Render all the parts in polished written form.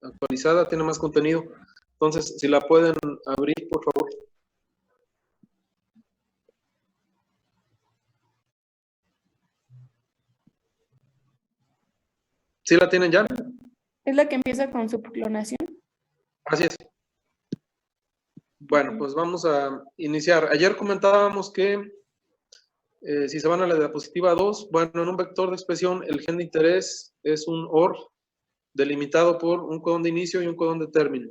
actualizada, tiene más contenido. Entonces, si la pueden abrir, por favor. ¿Sí la tienen ya? ¿Es la que empieza con subclonación? Así es. Bueno, pues vamos a iniciar. Ayer comentábamos que si se van a la diapositiva 2, bueno, en un vector de expresión, el gen de interés es un OR delimitado por un codón de inicio y un codón de término.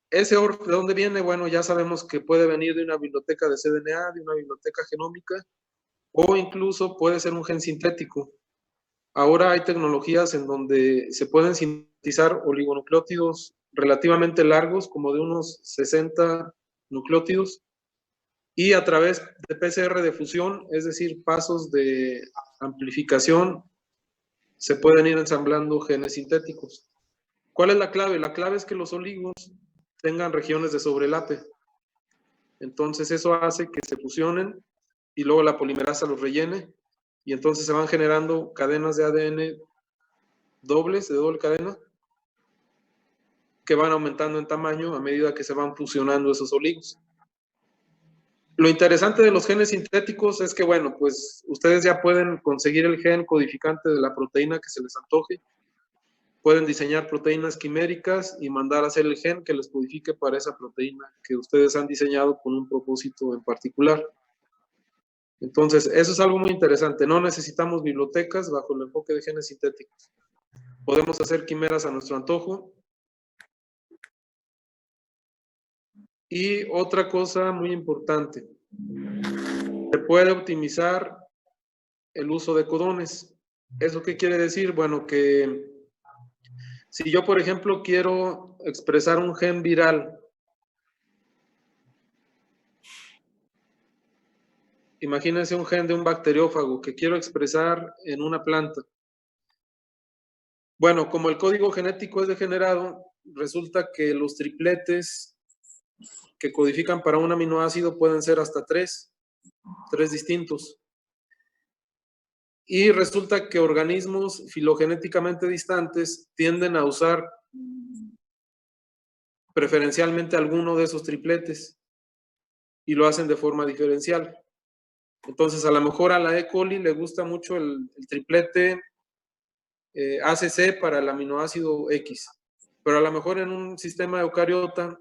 Ese OR, ¿de dónde viene? Bueno, ya sabemos que puede venir de una biblioteca de cDNA, de una biblioteca genómica, o incluso puede ser un gen sintético. Ahora hay tecnologías en donde se pueden sintetizar oligonucleótidos relativamente largos, como de unos 60 nucleótidos, y a través de PCR de fusión, es decir, pasos de amplificación, se pueden ir ensamblando genes sintéticos. ¿Cuál es la clave? La clave es que los oligos tengan regiones de sobrelape. Entonces eso hace que se fusionen y luego la polimerasa los rellene y entonces se van generando cadenas de ADN dobles, de doble cadena, que van aumentando en tamaño a medida que se van fusionando esos oligos. Lo interesante de los genes sintéticos es que, bueno, pues ustedes ya pueden conseguir el gen codificante de la proteína que se les antoje, pueden diseñar proteínas quiméricas y mandar a hacer el gen que les codifique para esa proteína que ustedes han diseñado con un propósito en particular. Entonces, eso es algo muy interesante. No necesitamos bibliotecas bajo el enfoque de genes sintéticos. Podemos hacer quimeras a nuestro antojo. Y otra cosa muy importante, se puede optimizar el uso de codones. ¿Eso qué quiere decir? Bueno, que si yo, por ejemplo, quiero expresar un gen viral, imagínense un gen de un bacteriófago que quiero expresar en una planta. Bueno, como el código genético es degenerado, resulta que los tripletes que codifican para un aminoácido pueden ser hasta tres distintos. Y resulta que organismos filogenéticamente distantes tienden a usar preferencialmente alguno de esos tripletes y lo hacen de forma diferencial. Entonces, a lo mejor a la E. coli le gusta mucho el triplete ACC para el aminoácido X, pero a lo mejor en un sistema eucariota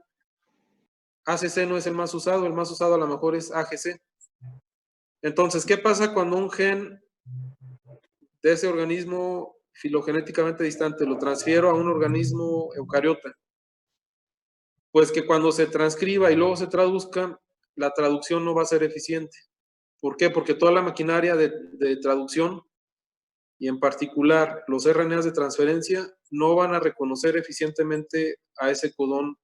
ACC no es el más usado a lo mejor es AGC. Entonces, ¿qué pasa cuando un gen de ese organismo filogenéticamente distante lo transfiero a un organismo eucariota? Pues que cuando se transcriba y luego se traduzca, la traducción no va a ser eficiente. ¿Por qué? Porque toda la maquinaria de traducción, y en particular los RNAs de transferencia, no van a reconocer eficientemente a ese codón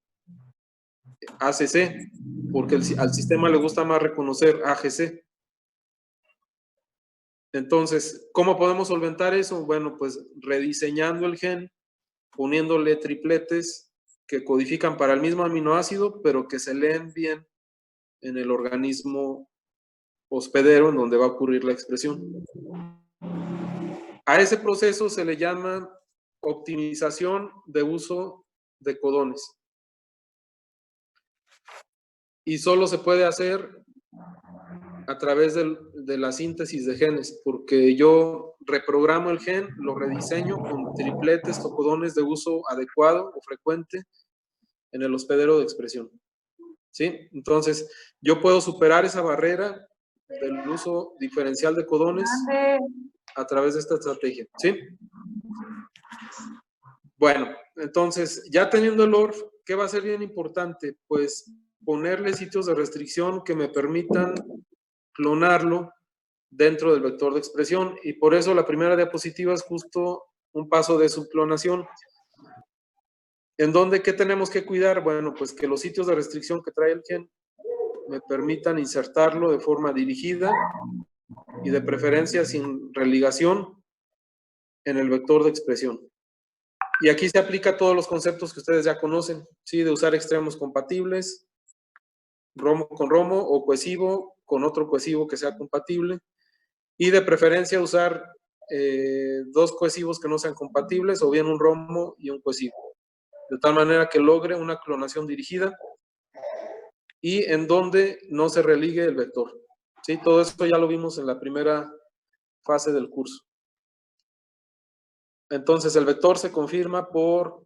ACC, porque al sistema le gusta más reconocer AGC. Entonces, ¿cómo podemos solventar eso? Bueno, pues rediseñando el gen, poniéndole tripletes que codifican para el mismo aminoácido, pero que se leen bien en el organismo hospedero en donde va a ocurrir la expresión. A ese proceso se le llama optimización de uso de codones. Y solo se puede hacer a través de la síntesis de genes, porque yo reprogramo el gen, lo rediseño con tripletes o codones de uso adecuado o frecuente en el hospedero de expresión. ¿Sí? Entonces, yo puedo superar esa barrera del uso diferencial de codones a través de esta estrategia. ¿Sí? Bueno, entonces, ya teniendo el ORF, ¿qué va a ser bien importante? Pues ponerle sitios de restricción que me permitan clonarlo dentro del vector de expresión, y por eso la primera diapositiva es justo un paso de subclonación. ¿En dónde qué tenemos que cuidar? Bueno, pues que los sitios de restricción que trae el gen me permitan insertarlo de forma dirigida y de preferencia sin religación en el vector de expresión. Y aquí se aplica todos los conceptos que ustedes ya conocen, ¿sí? De usar extremos compatibles, romo con romo o cohesivo con otro cohesivo que sea compatible, y de preferencia usar dos cohesivos que no sean compatibles o bien un romo y un cohesivo. de tal manera que logre una clonación dirigida y en donde no se religue el vector. ¿Sí? Todo esto ya lo vimos en la primera fase del curso. Entonces, el vector se confirma por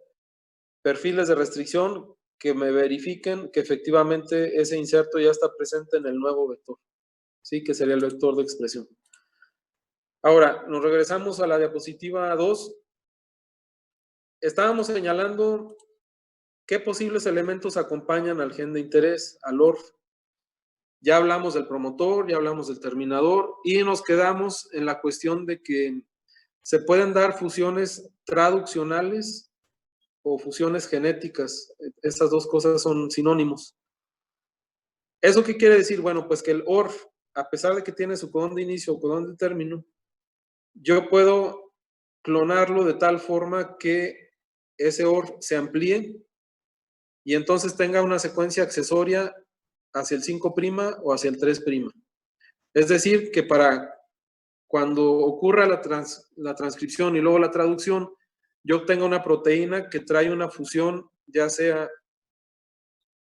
perfiles de restricción que me verifiquen que efectivamente ese inserto ya está presente en el nuevo vector, ¿sí? Que sería el vector de expresión. Ahora, nos regresamos a la diapositiva 2. Estábamos señalando qué posibles elementos acompañan al gen de interés, al ORF. Ya hablamos del promotor, ya hablamos del terminador y nos quedamos en la cuestión de que se pueden dar fusiones traduccionales o fusiones genéticas. Estas dos cosas son sinónimos. ¿Eso qué quiere decir? Bueno, pues que el ORF, a pesar de que tiene su codón de inicio o codón de término, yo puedo clonarlo de tal forma que ese ORF se amplíe y entonces tenga una secuencia accesoria hacia el 5' o hacia el 3'. Es decir, que para cuando ocurra la transcripción y luego la traducción, yo obtenga una proteína que trae una fusión, ya sea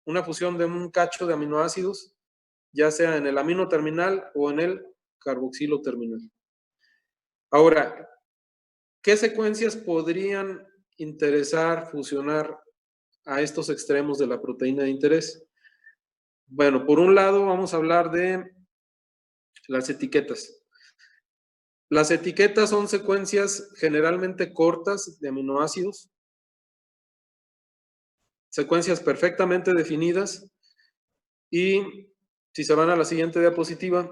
una fusión de un cacho de aminoácidos, ya sea en el amino terminal o en el carboxilo terminal. Ahora, ¿qué secuencias podrían interesar fusionar a estos extremos de la proteína de interés? Bueno, por un lado vamos a hablar de las etiquetas. Las etiquetas son secuencias generalmente cortas de aminoácidos, secuencias perfectamente definidas, y si se van a la siguiente diapositiva,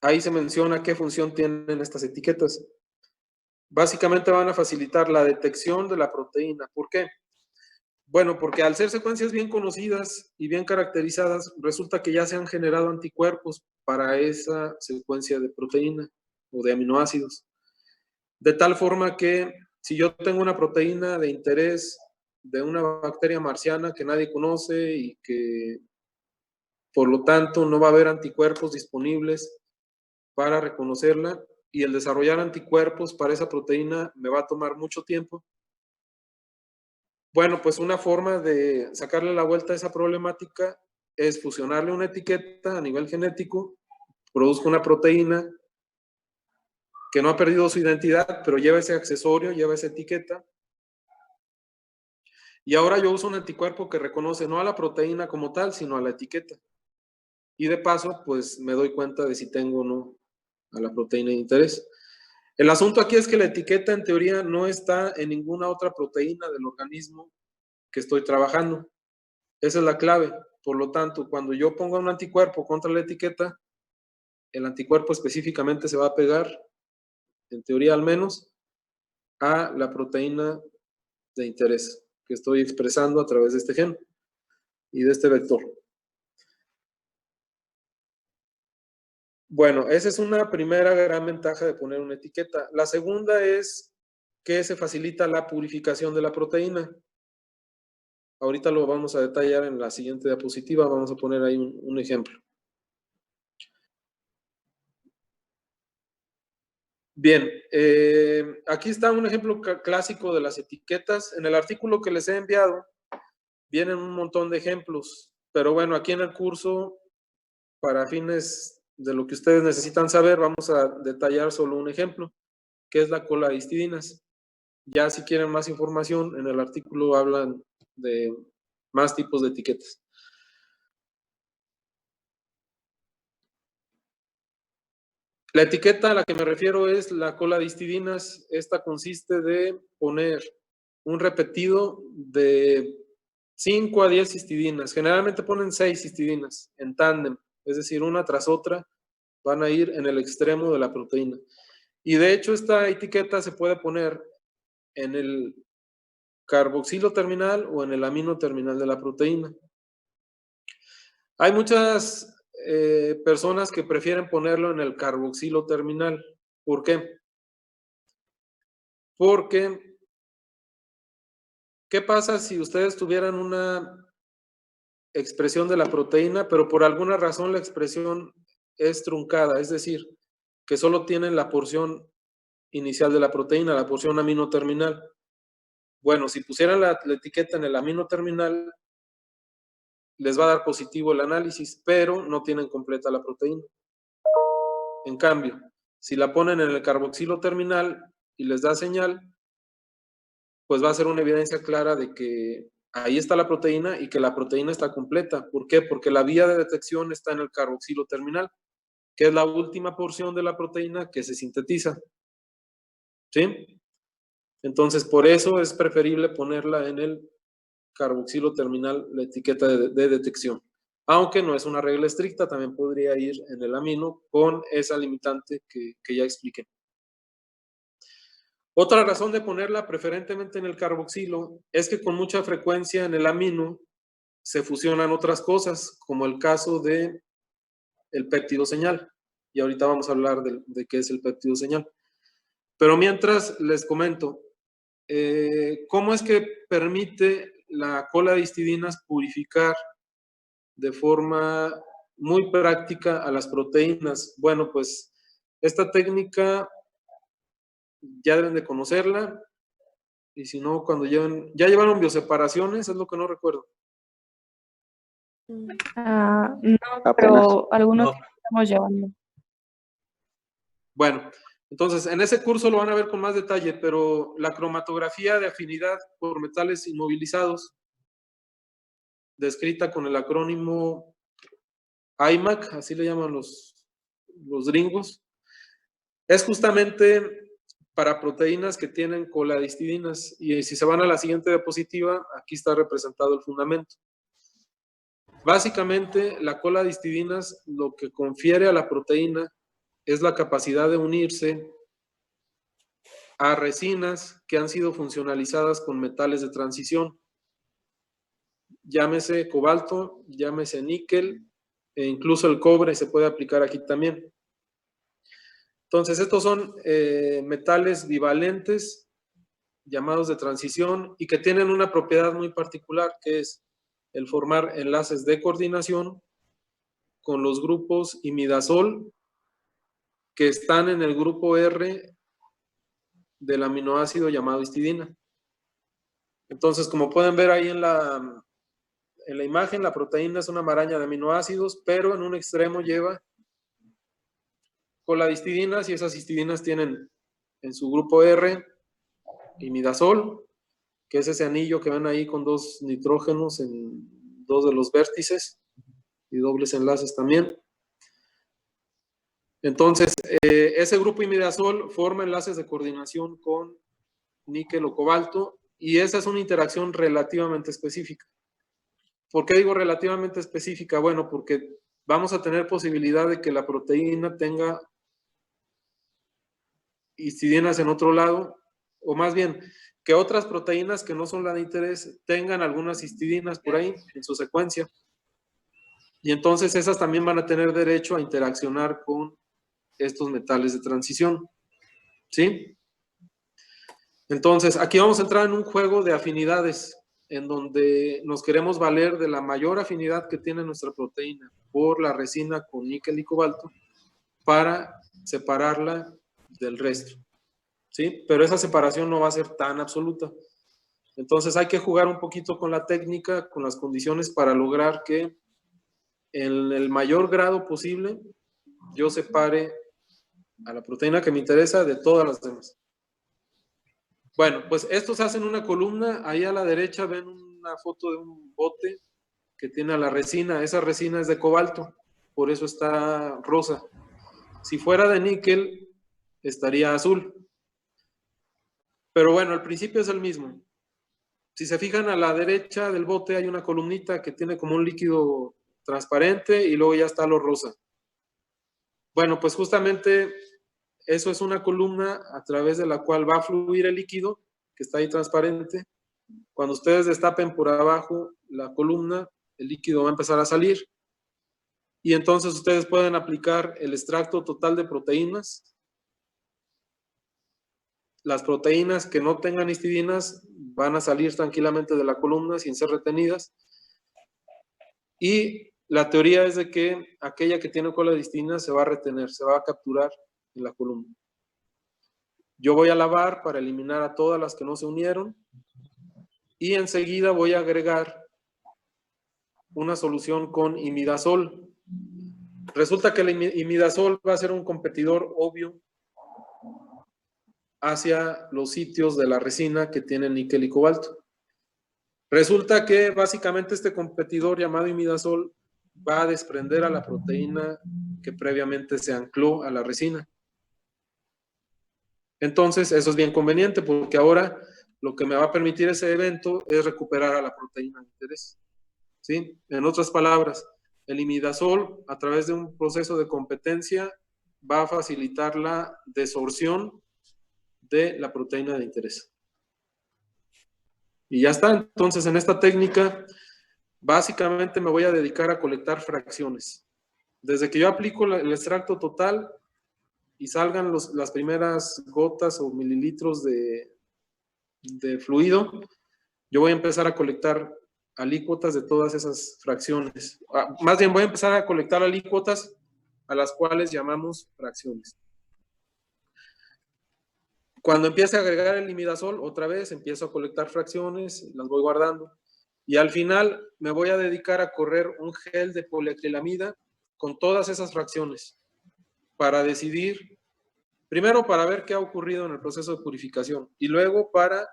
ahí se menciona qué función tienen estas etiquetas. Básicamente van a facilitar la detección de la proteína. ¿Por qué? Bueno, porque al ser secuencias bien conocidas y bien caracterizadas, resulta que ya se han generado anticuerpos para esa secuencia de proteína o de aminoácidos. De tal forma que si yo tengo una proteína de interés de una bacteria marciana que nadie conoce y que por lo tanto no va a haber anticuerpos disponibles para reconocerla, y el desarrollar anticuerpos para esa proteína me va a tomar mucho tiempo. Bueno, pues una forma de sacarle la vuelta a esa problemática es fusionarle una etiqueta a nivel genético, produzco una proteína que no ha perdido su identidad, pero lleva ese accesorio, lleva esa etiqueta. Y ahora yo uso un anticuerpo que reconoce no a la proteína como tal, sino a la etiqueta. Y de paso, pues me doy cuenta de si tengo o no a la proteína de interés. El asunto aquí es que la etiqueta en teoría no está en ninguna otra proteína del organismo que estoy trabajando. Esa es la clave. Por lo tanto, cuando yo ponga un anticuerpo contra la etiqueta, el anticuerpo específicamente se va a pegar, en teoría al menos, a la proteína de interés que estoy expresando a través de este gen y de este vector. Bueno, esa es una primera gran ventaja de poner una etiqueta. La segunda es que se facilita la purificación de la proteína. Ahorita lo vamos a detallar en la siguiente diapositiva. Vamos a poner ahí un ejemplo. Bien, aquí está un ejemplo clásico de las etiquetas. En el artículo que les he enviado vienen un montón de ejemplos, pero bueno, aquí en el curso, para fines de lo que ustedes necesitan saber, vamos a detallar solo un ejemplo, que es la cola de histidinas. Ya si quieren más información, en el artículo hablan de más tipos de etiquetas. La etiqueta a la que me refiero es la cola de histidinas. Esta consiste de poner un repetido de 5 a 10 histidinas. Generalmente ponen 6 histidinas en tándem, es decir, una tras otra van a ir en el extremo de la proteína. Y de hecho esta etiqueta se puede poner en el carboxilo terminal o en el amino terminal de la proteína. Hay muchas personas que prefieren ponerlo en el carboxilo terminal. ¿Por qué? Porque, ¿qué pasa si ustedes tuvieran una expresión de la proteína, pero por alguna razón la expresión es truncada? Es decir, que solo tienen la porción inicial de la proteína, la porción amino terminal. Bueno, si pusieran la etiqueta en el amino terminal, les va a dar positivo el análisis, pero no tienen completa la proteína. En cambio, si la ponen en el carboxilo terminal y les da señal, pues va a ser una evidencia clara de que ahí está la proteína y que la proteína está completa. ¿Por qué? Porque la vía de detección está en el carboxilo terminal, que es la última porción de la proteína que se sintetiza. ¿Sí? Entonces, por eso es preferible ponerla en el carboxilo terminal, la etiqueta de detección. Aunque no es una regla estricta, también podría ir en el amino con esa limitante que ya expliqué. Otra razón de ponerla preferentemente en el carboxilo es que con mucha frecuencia en el amino se fusionan otras cosas, como el caso de el péptido señal. Y ahorita vamos a hablar de qué es el péptido señal. Pero mientras les comento, ¿cómo es que permite la cola de histidinas purificar de forma muy práctica a las proteínas? Bueno, pues esta técnica ya deben de conocerla, y si no, cuando ya llevaron bioseparaciones, es lo que no recuerdo. No, Apenas. pero algunos No. sí estamos llevando. Bueno, entonces en ese curso lo van a ver con más detalle, pero la cromatografía de afinidad por metales inmovilizados, descrita con el acrónimo IMAC, así le llaman los gringos, es justamente para proteínas que tienen coladistidinas. Y si se van a la siguiente diapositiva, aquí está representado el fundamento. Básicamente, la coladistidinas lo que confiere a la proteína es la capacidad de unirse a resinas que han sido funcionalizadas con metales de transición. Llámese cobalto, llámese níquel, e incluso el cobre se puede aplicar aquí también. Entonces, estos son metales bivalentes llamados de transición y que tienen una propiedad muy particular, que es el formar enlaces de coordinación con los grupos imidazol que están en el grupo R del aminoácido llamado histidina. Entonces, como pueden ver ahí en la imagen, la proteína es una maraña de aminoácidos, pero en un extremo lleva coladistidinas, y esas histidinas tienen en su grupo R imidazol, que es ese anillo que ven ahí con dos nitrógenos en dos de los vértices y dobles enlaces también. Entonces, ese grupo imidazol forma enlaces de coordinación con níquel o cobalto, y esa es una interacción relativamente específica. ¿Por qué digo relativamente específica? Bueno, porque vamos a tener posibilidad de que la proteína tenga histidinas en otro lado, o más bien, que otras proteínas que no son la de interés tengan algunas histidinas por ahí en su secuencia. Y entonces esas también van a tener derecho a interaccionar con estos metales de transición. ¿Sí? Entonces, aquí vamos a entrar en un juego de afinidades, en donde nos queremos valer de la mayor afinidad que tiene nuestra proteína por la resina con níquel y cobalto para separarla del resto. ¿Sí? Pero esa separación no va a ser tan absoluta. Entonces hay que jugar un poquito con la técnica, con las condiciones para lograr que en el mayor grado posible yo separe a la proteína que me interesa de todas las demás. Bueno, pues estos hacen una columna. Ahí a la derecha ven una foto de un bote que tiene a la resina. Esa resina es de cobalto, por eso está rosa. Si fuera de níquel, estaría azul. Pero bueno, el principio es el mismo. Si se fijan, a la derecha del bote hay una columnita que tiene como un líquido transparente y luego ya está lo rosa. Bueno, pues justamente eso es una columna a través de la cual va a fluir el líquido que está ahí transparente. Cuando ustedes destapen por abajo la columna, el líquido va a empezar a salir. Y entonces ustedes pueden aplicar el extracto total de proteínas. Las proteínas que no tengan histidinas van a salir tranquilamente de la columna sin ser retenidas. Y la teoría es de que aquella que tiene cola de histidina se va a retener, se va a capturar en la columna. Yo voy a lavar para eliminar a todas las que no se unieron. y enseguida voy a agregar una solución con imidazol. Resulta que el imidazol va a ser un competidor obvio hacia los sitios de la resina que tienen níquel y cobalto. Resulta que básicamente este competidor llamado imidazol va a desprender a la proteína que previamente se ancló a la resina. Entonces, eso es bien conveniente porque ahora lo que me va a permitir ese evento es recuperar a la proteína de interés. ¿Sí? En otras palabras, el imidazol, a través de un proceso de competencia, va a facilitar la desorción de la proteína de interés. Y ya está. Entonces, en esta técnica, básicamente me voy a dedicar a colectar fracciones. Desde que yo aplico el extracto total y salgan las primeras gotas o mililitros de fluido, yo voy a empezar a colectar alícuotas de todas esas fracciones. Más bien, voy a empezar a colectar alícuotas a las cuales llamamos fracciones. Cuando empiece a agregar el imidazol, otra vez empiezo a colectar fracciones, las voy guardando. Y al final me voy a dedicar a correr un gel de poliacrilamida con todas esas fracciones para decidir, primero para ver qué ha ocurrido en el proceso de purificación y luego para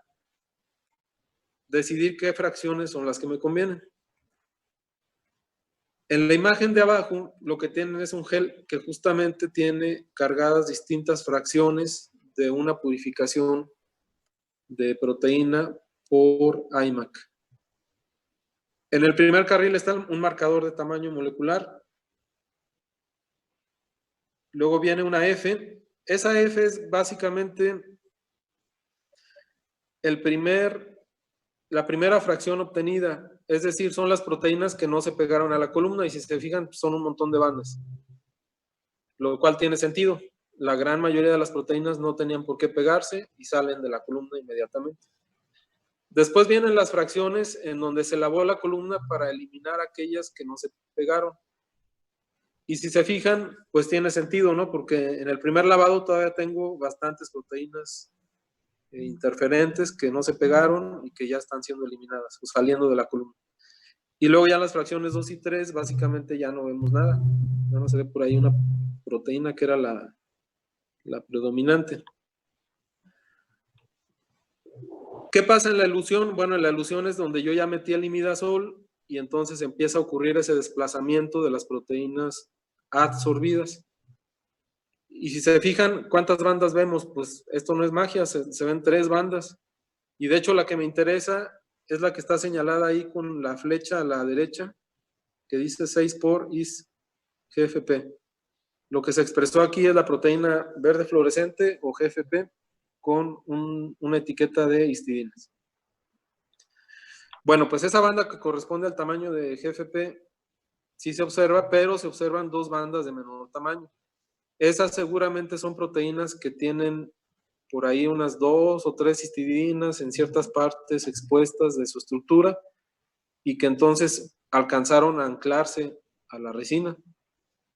decidir qué fracciones son las que me convienen. En la imagen de abajo lo que tienen es un gel que justamente tiene cargadas distintas fracciones de una purificación de proteína por IMAC. En el primer carril está un marcador de tamaño molecular. Luego viene una F. Esa F es básicamente la primera fracción obtenida. Es decir, son las proteínas que no se pegaron a la columna y si se fijan son un montón de bandas. Lo cual tiene sentido. La gran mayoría de las proteínas no tenían por qué pegarse y salen de la columna inmediatamente. Después vienen las fracciones en donde se lavó la columna para eliminar aquellas que no se pegaron. Y si se fijan, pues tiene sentido, ¿no? Porque en el primer lavado todavía tengo bastantes proteínas interferentes que no se pegaron y que ya están siendo eliminadas o saliendo de la columna. Y luego ya las fracciones 2 y 3, básicamente ya no vemos nada. Ya no se ve por ahí una proteína que era la predominante. ¿Qué pasa en la elusión? Bueno, en la elusión es donde yo ya metí el imidazol y entonces empieza a ocurrir ese desplazamiento de las proteínas adsorbidas. Y si se fijan, ¿cuántas bandas vemos? Pues esto no es magia, se ven 3 bandas. Y de hecho la que me interesa es la que está señalada ahí con la flecha a la derecha, que dice 6 por is GFP. Lo que se expresó aquí es la proteína verde fluorescente o GFP con una etiqueta de histidinas. Bueno, pues esa banda que corresponde al tamaño de GFP sí se observa, pero se observan 2 bandas de menor tamaño. Esas seguramente son proteínas que tienen por ahí unas 2 o 3 histidinas en ciertas partes expuestas de su estructura y que entonces alcanzaron a anclarse a la resina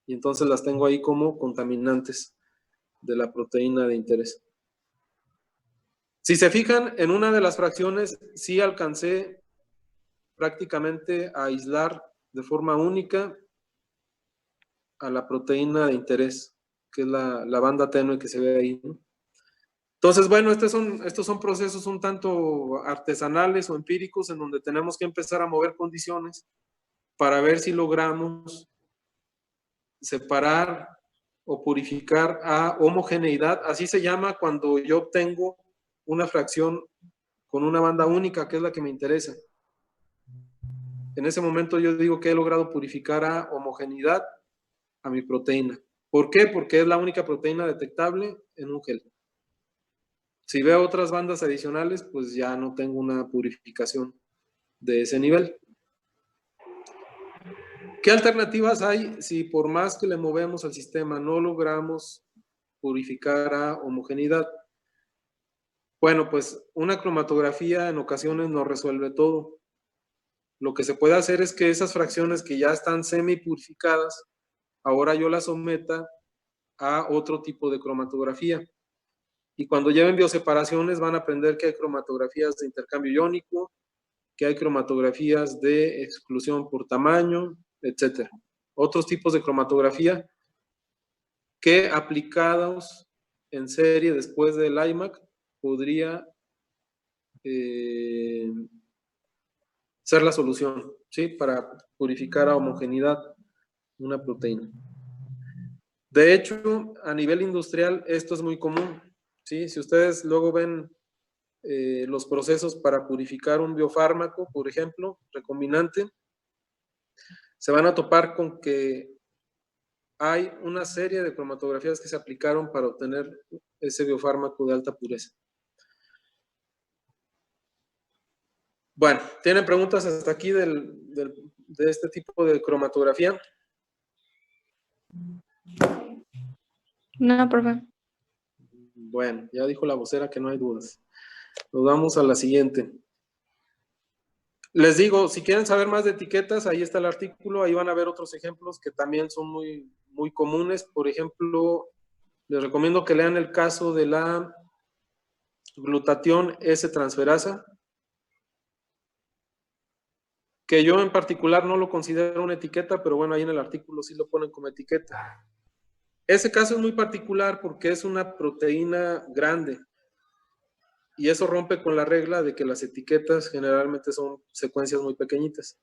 y entonces las tengo ahí como contaminantes de la proteína de interés. Si se fijan, en una de las fracciones sí alcancé prácticamente a aislar de forma única a la proteína de interés, que es la banda tenue que se ve ahí, ¿no? Entonces, bueno, estos son procesos un tanto artesanales o empíricos en donde tenemos que empezar a mover condiciones para ver si logramos separar o purificar a homogeneidad. Así se llama cuando yo obtengo una fracción con una banda única, que es la que me interesa. En ese momento yo digo que he logrado purificar a homogeneidad a mi proteína. ¿Por qué? Porque es la única proteína detectable en un gel. Si veo otras bandas adicionales, pues ya no tengo una purificación de ese nivel. ¿Qué alternativas hay si por más que le movemos al sistema no logramos purificar a homogeneidad? Bueno, pues una cromatografía en ocasiones no resuelve todo. Lo que se puede hacer es que esas fracciones que ya están semi purificadas, ahora yo las someta a otro tipo de cromatografía. Y cuando lleven bioseparaciones van a aprender que hay cromatografías de intercambio iónico, que hay cromatografías de exclusión por tamaño, etcétera. Otros tipos de cromatografía que aplicados en serie después del iMac podría ser la solución, ¿sí? Para purificar a homogeneidad una proteína. De hecho, a nivel industrial esto es muy común, ¿sí? Si ustedes luego ven los procesos para purificar un biofármaco, por ejemplo, recombinante, se van a topar con que hay una serie de cromatografías que se aplicaron para obtener ese biofármaco de alta pureza. Bueno, ¿tienen preguntas hasta aquí de este tipo de cromatografía? No, profe. Bueno, ya dijo la vocera que no hay dudas. Nos vamos a la siguiente. Les digo, si quieren saber más de etiquetas, ahí está el artículo, ahí van a ver otros ejemplos que también son muy, muy comunes. Por ejemplo, les recomiendo que lean el caso de la glutatión S-transferasa, que yo en particular no lo considero una etiqueta, pero bueno, ahí en el artículo sí lo ponen como etiqueta. Ese caso es muy particular porque es una proteína grande y eso rompe con la regla de que las etiquetas generalmente son secuencias muy pequeñitas.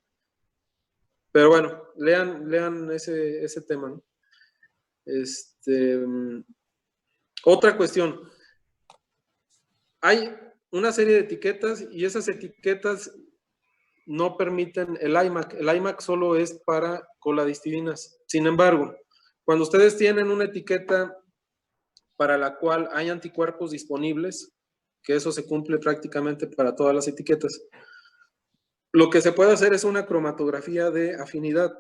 Pero bueno, lean ese tema, ¿no? Otra cuestión. Hay una serie de etiquetas y esas etiquetas no permiten el iMac. El iMac solo es para coladistivinas. Sin embargo, cuando ustedes tienen una etiqueta para la cual hay anticuerpos disponibles, que eso se cumple prácticamente para todas las etiquetas, lo que se puede hacer es una cromatografía de afinidad.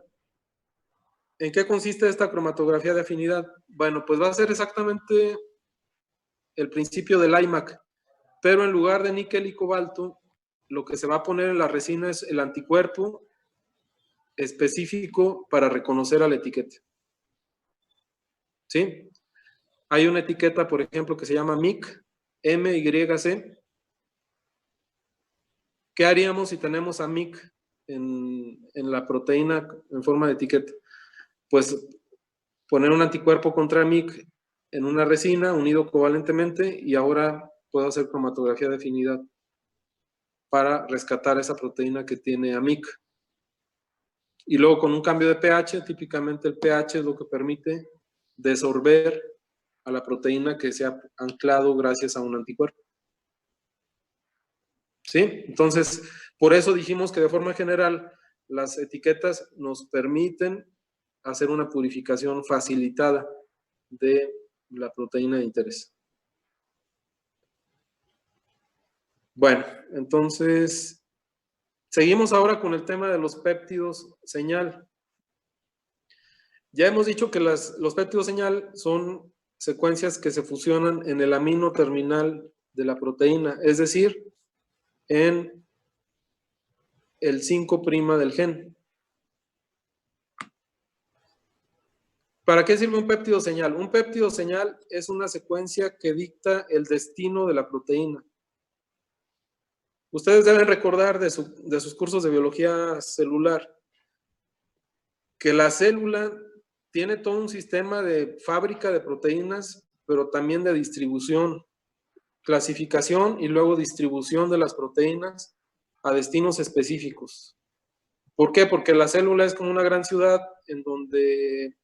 ¿En qué consiste esta cromatografía de afinidad? Bueno, pues va a ser exactamente el principio del iMac, pero en lugar de níquel y cobalto, lo que se va a poner en la resina es el anticuerpo específico para reconocer a la etiqueta. ¿Sí? Hay una etiqueta, por ejemplo, que se llama MYC, MYC. ¿Qué haríamos si tenemos a MYC en la proteína en forma de etiqueta? Pues poner un anticuerpo contra MYC en una resina unido covalentemente y ahora puedo hacer cromatografía de afinidad para rescatar esa proteína que tiene a MYC. Y luego con un cambio de pH, típicamente el pH es lo que permite desorber a la proteína que se ha anclado gracias a un anticuerpo. ¿Sí? Entonces, por eso dijimos que de forma general las etiquetas nos permiten hacer una purificación facilitada de la proteína de interés. Bueno, entonces, seguimos ahora con el tema de los péptidos señal. Ya hemos dicho que los péptidos señal son secuencias que se fusionan en el amino terminal de la proteína, es decir, en el 5' del gen. ¿Para qué sirve un péptido señal? Un péptido señal es una secuencia que dicta el destino de la proteína. Ustedes deben recordar de sus cursos de biología celular que la célula tiene todo un sistema de fábrica de proteínas, pero también de distribución, clasificación y luego distribución de las proteínas a destinos específicos. ¿Por qué? Porque la célula es como una gran ciudad en donde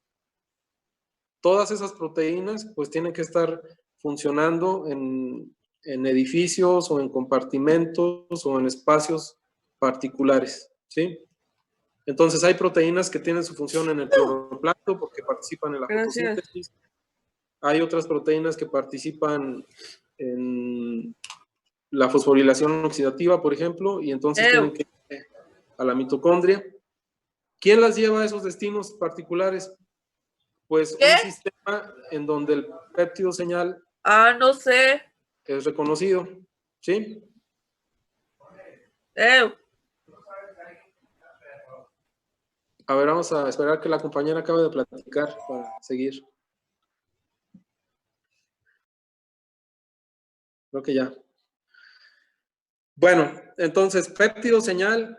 todas esas proteínas pues tienen que estar funcionando en edificios o en compartimentos o en espacios particulares, ¿sí? Entonces hay proteínas que tienen su función en el cloroplasto porque participan en la fotosíntesis. Hay otras proteínas que participan en la fosforilación oxidativa, por ejemplo, y entonces tienen que ir a la mitocondria. ¿Quién las lleva a esos destinos particulares? Pues un sistema en donde el péptido señal no sé. es reconocido, ¿sí? A ver, vamos a esperar que la compañera acabe de platicar para seguir. Creo que ya. Bueno, entonces, péptido señal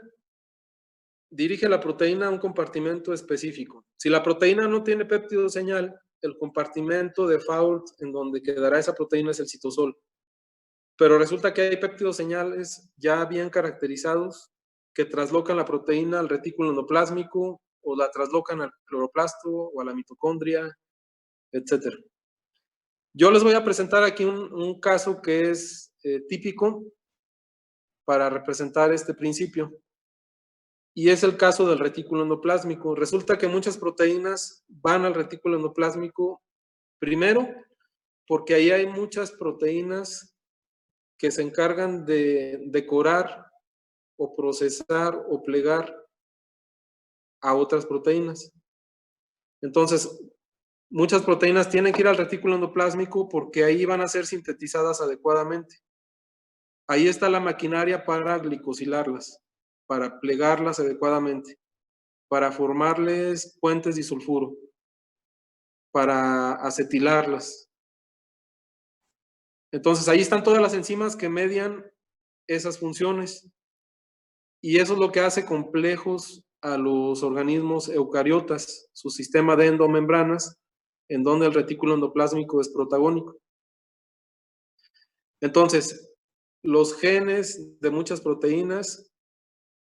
dirige la proteína a un compartimento específico. Si la proteína no tiene péptido señal, el compartimento default en donde quedará esa proteína es el citosol. Pero resulta que hay péptidos señales ya bien caracterizados que traslocan la proteína al retículo endoplásmico o la traslocan al cloroplasto o a la mitocondria, etc. Yo les voy a presentar aquí un caso que es típico para representar este principio. Y es el caso del retículo endoplásmico. Resulta que muchas proteínas van al retículo endoplásmico primero porque ahí hay muchas proteínas que se encargan de decorar o procesar o plegar a otras proteínas. Entonces, muchas proteínas tienen que ir al retículo endoplásmico porque ahí van a ser sintetizadas adecuadamente. Ahí está la maquinaria para glicosilarlas, para plegarlas adecuadamente, para formarles puentes disulfuro, para acetilarlas. Entonces, ahí están todas las enzimas que median esas funciones. Y eso es lo que hace complejos a los organismos eucariotas, su sistema de endomembranas, en donde el retículo endoplásmico es protagónico. Entonces, los genes de muchas proteínas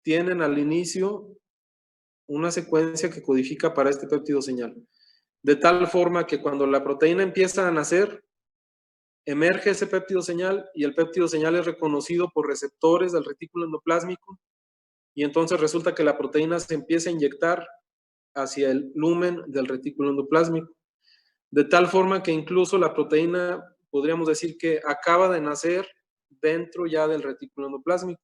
tienen al inicio una secuencia que codifica para este péptido señal. De tal forma que cuando la proteína empieza a nacer, emerge ese péptido señal y el péptido señal es reconocido por receptores del retículo endoplásmico y entonces resulta que la proteína se empieza a inyectar hacia el lumen del retículo endoplásmico. De tal forma que incluso la proteína, podríamos decir que acaba de nacer dentro ya del retículo endoplásmico.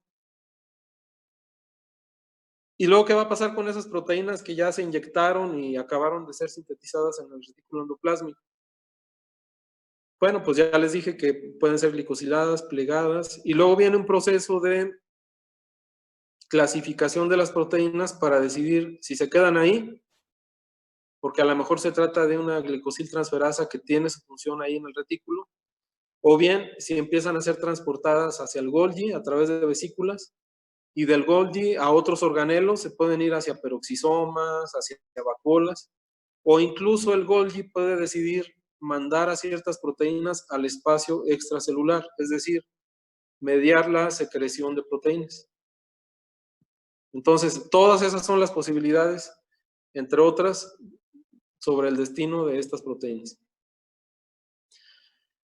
Y luego, ¿qué va a pasar con esas proteínas que ya se inyectaron y acabaron de ser sintetizadas en el retículo endoplásmico? Bueno, pues ya les dije que pueden ser glicosiladas, plegadas, y luego viene un proceso de clasificación de las proteínas para decidir si se quedan ahí, porque a lo mejor se trata de una glicosiltransferasa que tiene su función ahí en el retículo, o bien si empiezan a ser transportadas hacia el Golgi a través de vesículas, y del Golgi a otros organelos se pueden ir hacia peroxisomas, hacia vacuolas, o incluso el Golgi puede decidir mandar a ciertas proteínas al espacio extracelular, es decir, mediar la secreción de proteínas. Entonces, todas esas son las posibilidades, entre otras, sobre el destino de estas proteínas.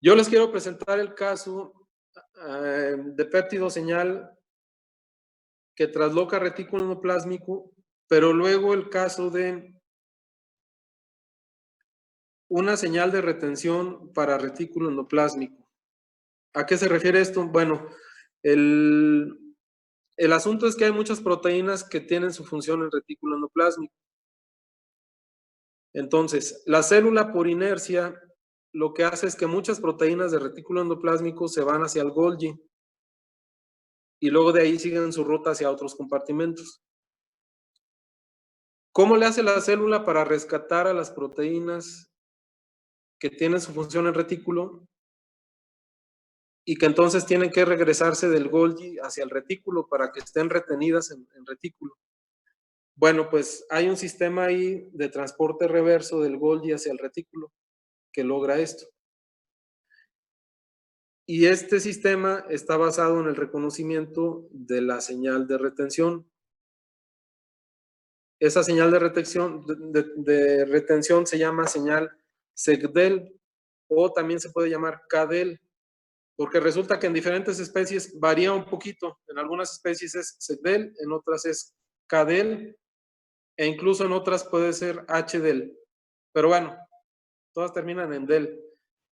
Yo les quiero presentar el caso de péptido señal que trasloca retículo endoplásmico, pero luego el caso de una señal de retención para retículo endoplásmico. ¿A qué se refiere esto? Bueno, el asunto es que hay muchas proteínas que tienen su función en retículo endoplásmico. Entonces, la célula por inercia lo que hace es que muchas proteínas de retículo endoplásmico se van hacia el Golgi y luego de ahí siguen su ruta hacia otros compartimentos. ¿Cómo le hace la célula para rescatar a las proteínas que tienen su función en retículo y que entonces tienen que regresarse del Golgi hacia el retículo para que estén retenidas en retículo? Bueno, pues hay un sistema ahí de transporte reverso del Golgi hacia el retículo que logra esto. Y este sistema está basado en el reconocimiento de la señal de retención. Esa señal de retención se llama señal SECDEL o también se puede llamar CADEL, porque resulta que en diferentes especies varía un poquito. En algunas especies es SECDEL, en otras es CADEL e incluso en otras puede ser HDEL. Pero bueno, todas terminan en DEL.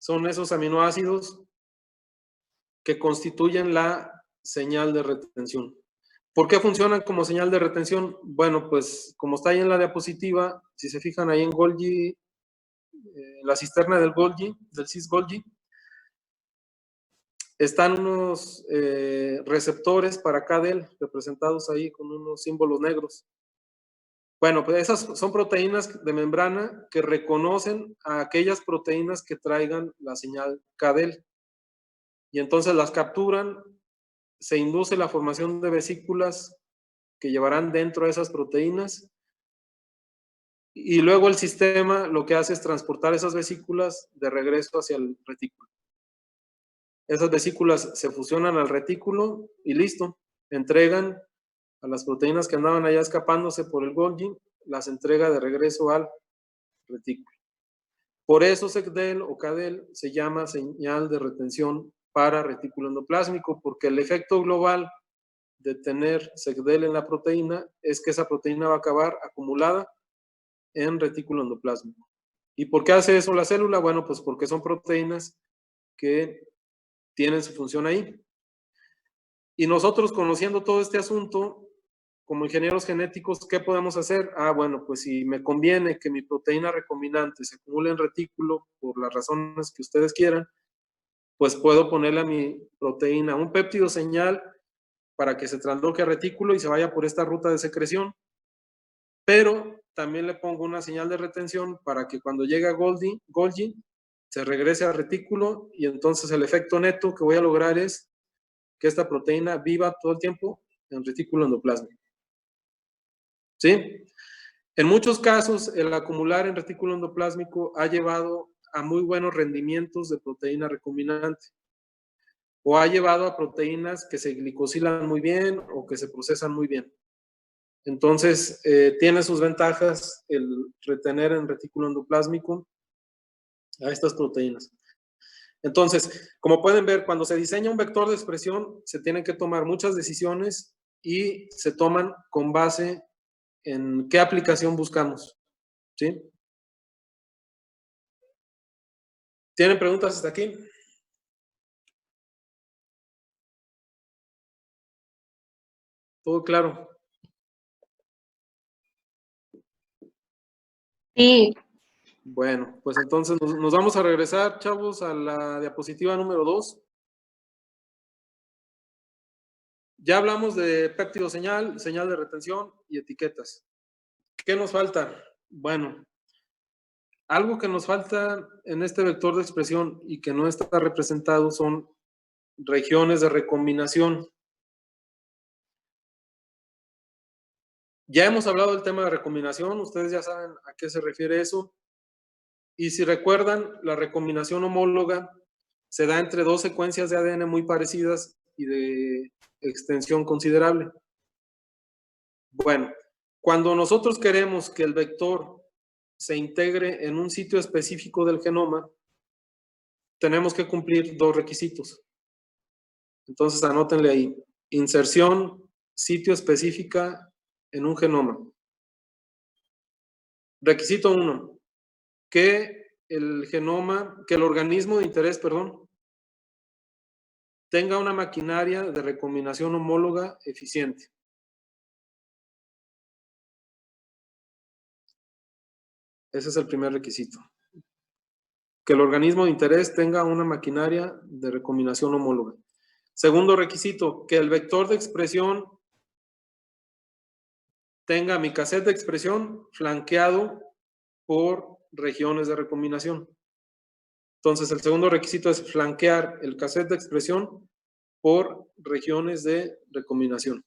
Son esos aminoácidos que constituyen la señal de retención. ¿Por qué funcionan como señal de retención? Bueno, pues como está ahí en la diapositiva, si se fijan ahí en Golgi, la cisterna del Golgi, del cis-Golgi, están unos receptores para CADEL representados ahí con unos símbolos negros. Bueno, pues esas son proteínas de membrana que reconocen a aquellas proteínas que traigan la señal CADEL. Y entonces las capturan se induce la formación de vesículas que llevarán dentro de esas proteínas, y luego el sistema lo que hace es transportar esas vesículas de regreso hacia el retículo. Esas vesículas se fusionan al retículo y listo, entregan a las proteínas que andaban allá escapándose por el Golgi, las entrega de regreso al retículo. Por eso SECDEL o CADEL se llama señal de retención para retículo endoplásmico, porque el efecto global de tener SECDEL en la proteína es que esa proteína va a acabar acumulada en retículo endoplásmico. ¿Y por qué hace eso la célula? Bueno, pues porque son proteínas que tienen su función ahí. Y nosotros, conociendo todo este asunto, como ingenieros genéticos, ¿qué podemos hacer? Bueno, pues si me conviene que mi proteína recombinante se acumule en retículo por las razones que ustedes quieran, pues puedo ponerle a mi proteína un péptido señal para que se transloque a retículo y se vaya por esta ruta de secreción, pero también le pongo una señal de retención para que cuando llegue a Golgi se regrese al retículo, y entonces el efecto neto que voy a lograr es que esta proteína viva todo el tiempo en retículo endoplásmico. ¿Sí? En muchos casos, el acumular en retículo endoplásmico ha llevado a muy buenos rendimientos de proteína recombinante, o ha llevado a proteínas que se glicosilan muy bien o que se procesan muy bien. Entonces, tiene sus ventajas el retener en retículo endoplásmico a estas proteínas. Entonces, como pueden ver, cuando se diseña un vector de expresión, se tienen que tomar muchas decisiones y se toman con base en qué aplicación buscamos. ¿Sí? ¿Tienen preguntas hasta aquí? ¿Todo claro? Sí. Bueno, pues entonces nos vamos a regresar, chavos, a la diapositiva número 2. Ya hablamos de péptido señal, señal de retención y etiquetas. ¿Qué nos falta? Bueno, algo que nos falta en este vector de expresión y que no está representado son regiones de recombinación. Ya hemos hablado del tema de recombinación, ustedes ya saben a qué se refiere eso. Y si recuerdan, la recombinación homóloga se da entre dos secuencias de ADN muy parecidas y de extensión considerable. Bueno, cuando nosotros queremos que el vector se integre en un sitio específico del genoma, tenemos que cumplir dos requisitos. Entonces anótenle ahí: inserción, sitio específica en un genoma. Requisito 1, que el organismo de interés, tenga una maquinaria de recombinación homóloga eficiente. Ese es el primer requisito. Que el organismo de interés tenga una maquinaria de recombinación homóloga. Segundo requisito, que el vector de expresión tenga mi cassette de expresión flanqueado por regiones de recombinación. Entonces, el segundo requisito es flanquear el cassette de expresión por regiones de recombinación.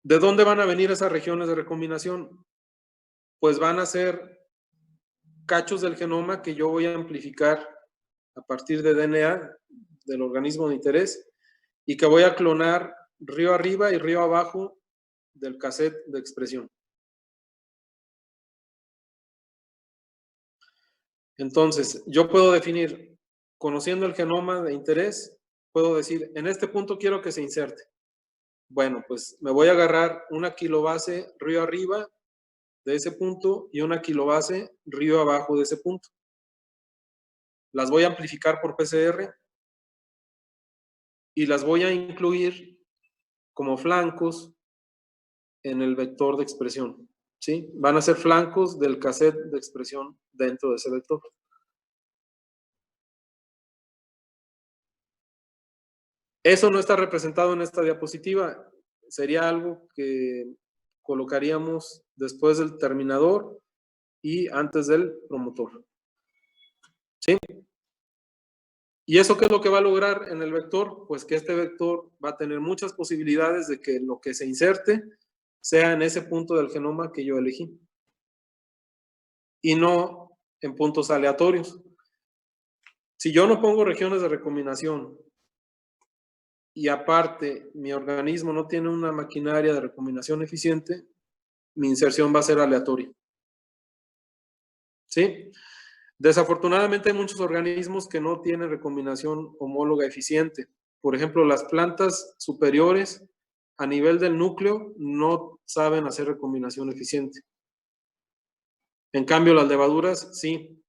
¿De dónde van a venir esas regiones de recombinación? Pues van a ser cachos del genoma que yo voy a amplificar a partir de DNA del organismo de interés y que voy a clonar río arriba y río abajo del cassette de expresión. Entonces, yo puedo definir, conociendo el genoma de interés, puedo decir, en este punto quiero que se inserte. Bueno, pues me voy a agarrar una kilobase río arriba de ese punto y una kilobase río abajo de ese punto. Las voy a amplificar por PCR y las voy a incluir como flancos en el vector de expresión. ¿Sí? Van a ser flancos del cassette de expresión dentro de ese vector. Eso no está representado en esta diapositiva. Sería algo que colocaríamos después del terminador y antes del promotor. ¿Sí? ¿Y eso qué es lo que va a lograr en el vector? Pues que este vector va a tener muchas posibilidades de que lo que se inserte sea en ese punto del genoma que yo elegí. Y no en puntos aleatorios. Si yo no pongo regiones de recombinación y aparte mi organismo no tiene una maquinaria de recombinación eficiente, mi inserción va a ser aleatoria. ¿Sí? Desafortunadamente hay muchos organismos que no tienen recombinación homóloga eficiente. Por ejemplo, las plantas superiores a nivel del núcleo no saben hacer recombinación eficiente. En cambio, las levaduras, sí.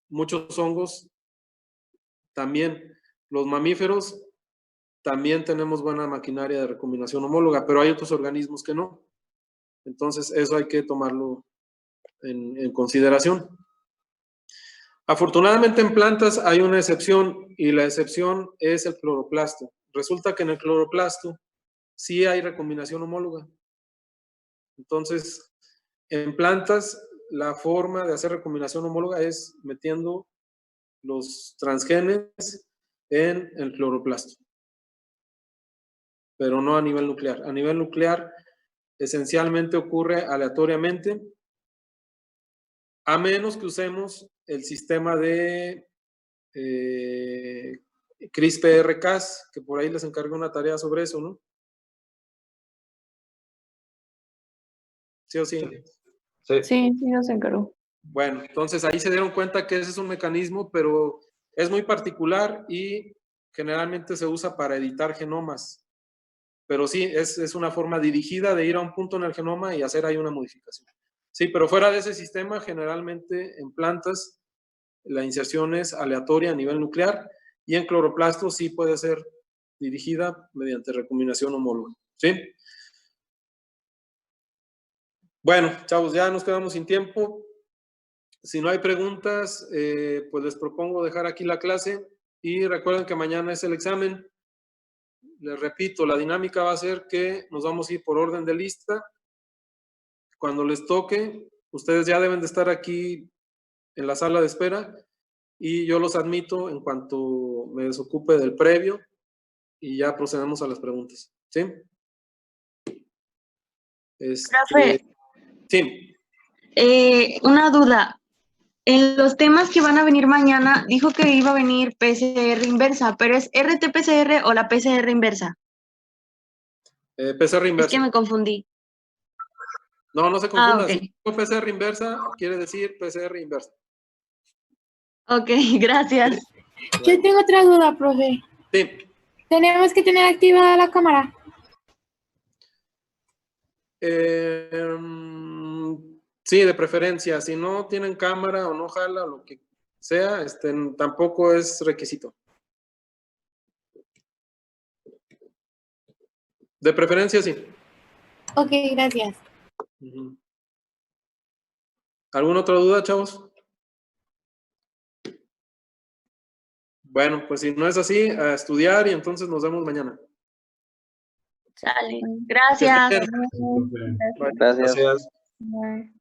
Muchos hongos también. Los mamíferos también tenemos buena maquinaria de recombinación homóloga, pero hay otros organismos que no. Entonces, eso hay que tomarlo en consideración. Afortunadamente en plantas hay una excepción y la excepción es el cloroplasto. Resulta que en el cloroplasto sí hay recombinación homóloga. Entonces, en plantas la forma de hacer recombinación homóloga es metiendo los transgenes en el cloroplasto, pero no a nivel nuclear. A nivel nuclear esencialmente ocurre aleatoriamente, a menos que usemos el sistema de CRISPR-Cas, que por ahí les encargo una tarea sobre eso, ¿no? ¿Sí o sí? Sí, sí nos encargó. Bueno, entonces ahí se dieron cuenta que ese es un mecanismo, pero es muy particular y generalmente se usa para editar genomas. Pero sí, es una forma dirigida de ir a un punto en el genoma y hacer ahí una modificación. Sí, pero fuera de ese sistema, generalmente en plantas la inserción es aleatoria a nivel nuclear y en cloroplastos sí puede ser dirigida mediante recombinación homóloga. ¿Sí? Bueno, chavos, ya nos quedamos sin tiempo. Si no hay preguntas, pues les propongo dejar aquí la clase y recuerden que mañana es el examen. Les repito, la dinámica va a ser que nos vamos a ir por orden de lista. Cuando les toque, ustedes ya deben de estar aquí en la sala de espera y yo los admito en cuanto me desocupe del previo y ya procedemos a las preguntas. ¿Sí? Profe, Sí. una duda. En los temas que van a venir mañana, dijo que iba a venir PCR inversa, pero ¿es RT-PCR o la PCR inversa? PCR inversa. Es que me confundí. No, no se confunda. Ok. Si digo PCR inversa, quiere decir PCR inversa. Ok, gracias. Yo tengo otra duda, profe. Sí. ¿Tenemos que tener activada la cámara? Sí, de preferencia. Si no tienen cámara o no jala, lo que sea, tampoco es requisito. De preferencia, sí. Ok, gracias. ¿Alguna otra duda, chavos? Bueno, pues si no es así, a estudiar y entonces nos vemos mañana. Sale. Que estén Gracias. bien. Gracias. Gracias. Bye.